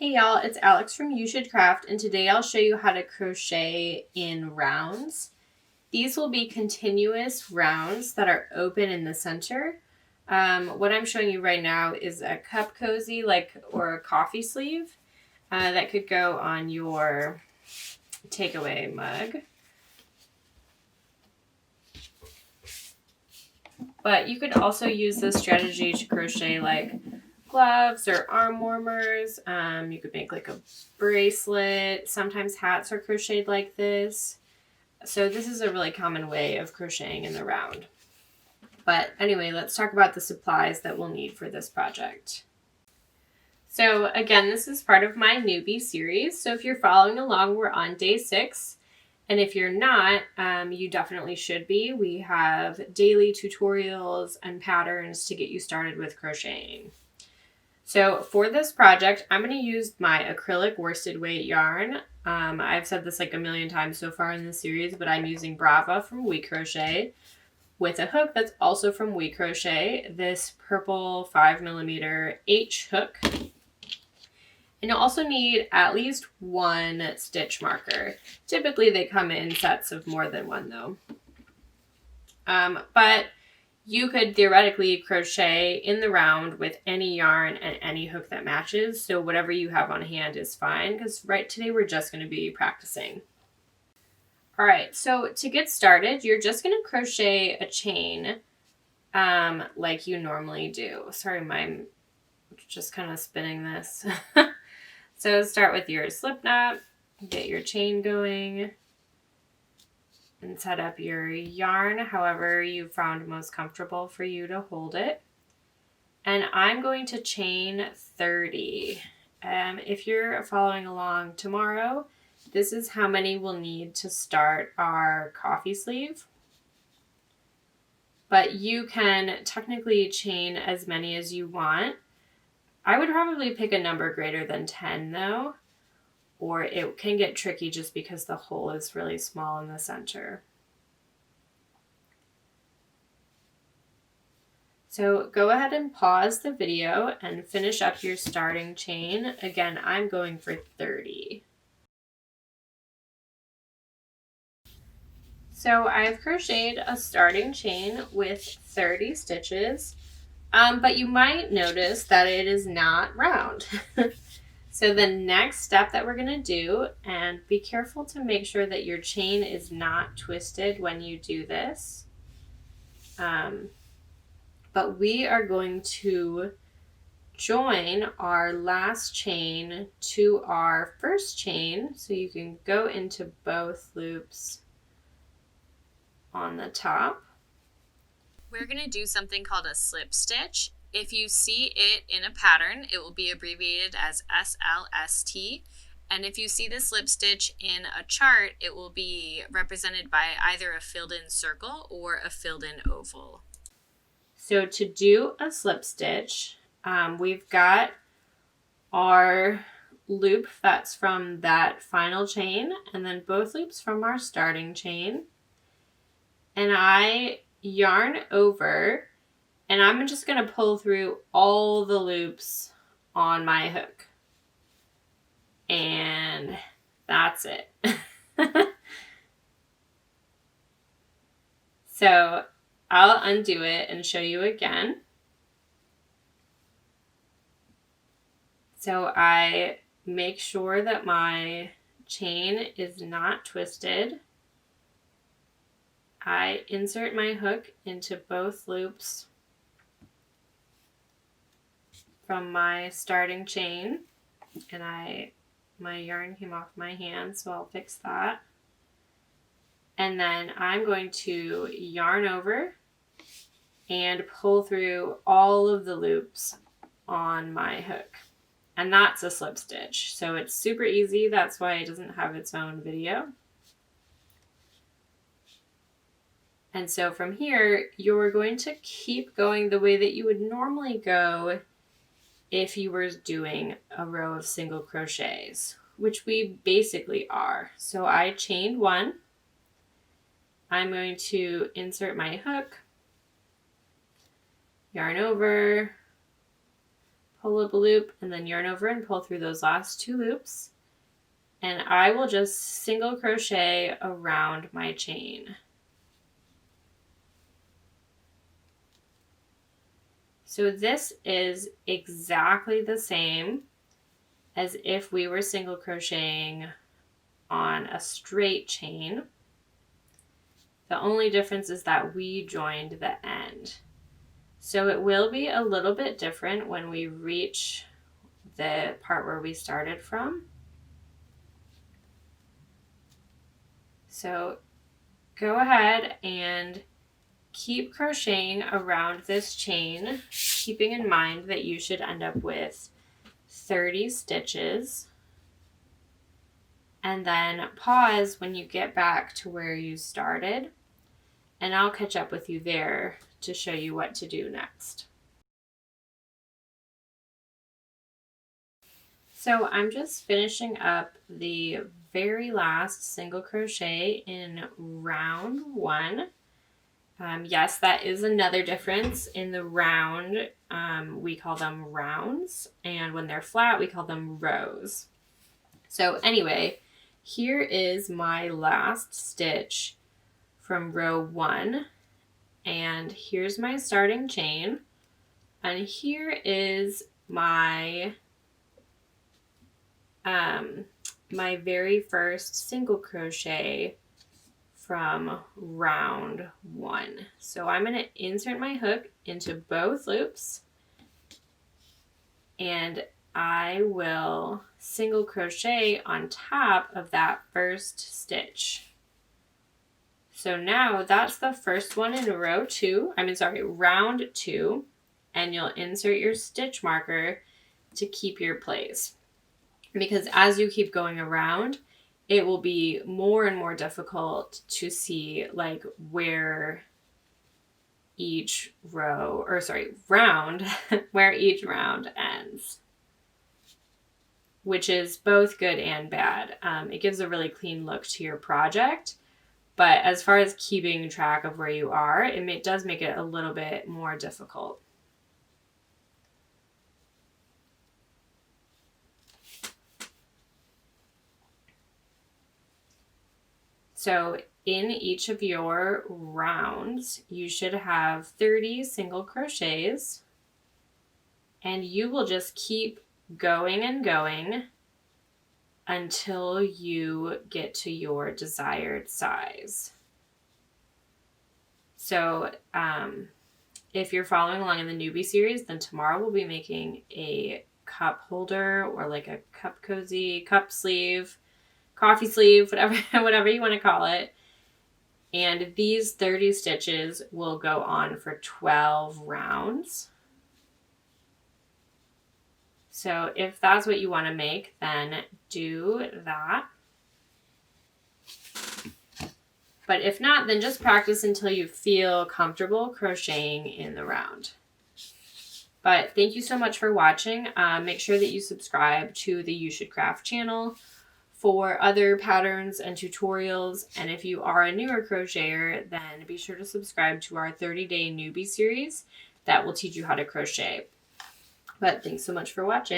Hey y'all, it's Alex from You Should Craft, and today I'll show you how to crochet in rounds. These will be continuous rounds that are open in the center. What I'm showing you right now is a cup cozy, or a coffee sleeve that could go on your takeaway mug. But you could also use this strategy to crochet like gloves or arm warmers. You could make like a bracelet. Sometimes hats are crocheted like this. So this is a really common way of crocheting in the round. But anyway, let's talk about the supplies that we'll need for this project. So again, this is part of my Newbie series. So if you're following along, we're on day 6. And if you're not, you definitely should be. We have daily tutorials and patterns to get you started with crocheting. So for this project, I'm going to use my acrylic worsted weight yarn. I've said this like a million times so far in this series, but I'm using Brava from We Crochet with a hook that's also from We Crochet, this purple 5mm H hook. And you'll also need at least 1 stitch marker. Typically they come in sets of more than 1 though. But you could theoretically crochet in the round with any yarn and any hook that matches. So whatever you have on hand is fine, because today we're just going to be practicing. All right, so to get started, you're just going to crochet a chain like you normally do. Sorry, I'm just kind of spinning this. So start with your slip knot, get your chain going, and set up your yarn however you found most comfortable for you to hold it. And I'm going to chain 30. If you're following along tomorrow, this is how many we'll need to start our coffee sleeve. But you can technically chain as many as you want. I would probably pick a number greater than 10 though, or it can get tricky just because the hole is really small in the center. So go ahead and pause the video and finish up your starting chain. Again, I'm going for 30. So I've crocheted a starting chain with 30 stitches. But you might notice that it is not round. So the next step that we're going to do, and be careful to make sure that your chain is not twisted when you do this. But we are going to join our last chain to our first chain. So you can go into both loops on the top. We're going to do something called a slip stitch. If you see it in a pattern, it will be abbreviated as SLST. And if you see the slip stitch in a chart, it will be represented by either a filled-in circle or a filled-in oval. So to do a slip stitch, we've got our loop that's from that final chain, and then both loops from our starting chain. And I yarn over, and I'm just going to pull through all the loops on my hook. And that's it. So I'll undo it and show you again. So I make sure that my chain is not twisted. I insert my hook into both loops from my starting chain, and my yarn came off my hand, so I'll fix that. And then I'm going to yarn over and pull through all of the loops on my hook. And that's a slip stitch. So it's super easy. That's why it doesn't have its own video. And so from here, you're going to keep going the way that you would normally go if you were doing a row of single crochets, which we basically are. So I chained 1. I'm going to insert my hook, yarn over, pull up a loop, and then yarn over and pull through those last 2 loops. And I will just single crochet around my chain. So this is exactly the same as if we were single crocheting on a straight chain. The only difference is that we joined the end. So it will be a little bit different when we reach the part where we started from. So go ahead and keep crocheting around this chain, keeping in mind that you should end up with 30 stitches. And then pause when you get back to where you started, and I'll catch up with you there to show you what to do next. So I'm just finishing up the very last single crochet in round 1. Yes, that is another difference. In the round, we call them rounds, and when they're flat, we call them rows. So anyway, here is my last stitch from row 1, and here's my starting chain, and here is my my very first single crochet from round 1. So I'm going to insert my hook into both loops, and I will single crochet on top of that first stitch. So now that's the first one in round 2, and you'll insert your stitch marker to keep your place. Because as you keep going around, it will be more and more difficult to see like where each round, where each round ends, which is both good and bad. It gives a really clean look to your project, but as far as keeping track of where you are, it does make it a little bit more difficult. So in each of your rounds, you should have 30 single crochets, and you will just keep going and going until you get to your desired size. So if you're following along in the Newbie series, then tomorrow we'll be making a cup holder or like a cup cozy, cup sleeve, coffee sleeve, whatever you want to call it. And these 30 stitches will go on for 12 rounds. So if that's what you want to make, then do that. But if not, then just practice until you feel comfortable crocheting in the round. But thank you so much for watching. Make sure that you subscribe to the You Should Craft channel for other patterns and tutorials. And if you are a newer crocheter, then be sure to subscribe to our 30-day Newbie series that will teach you how to crochet. But thanks so much for watching.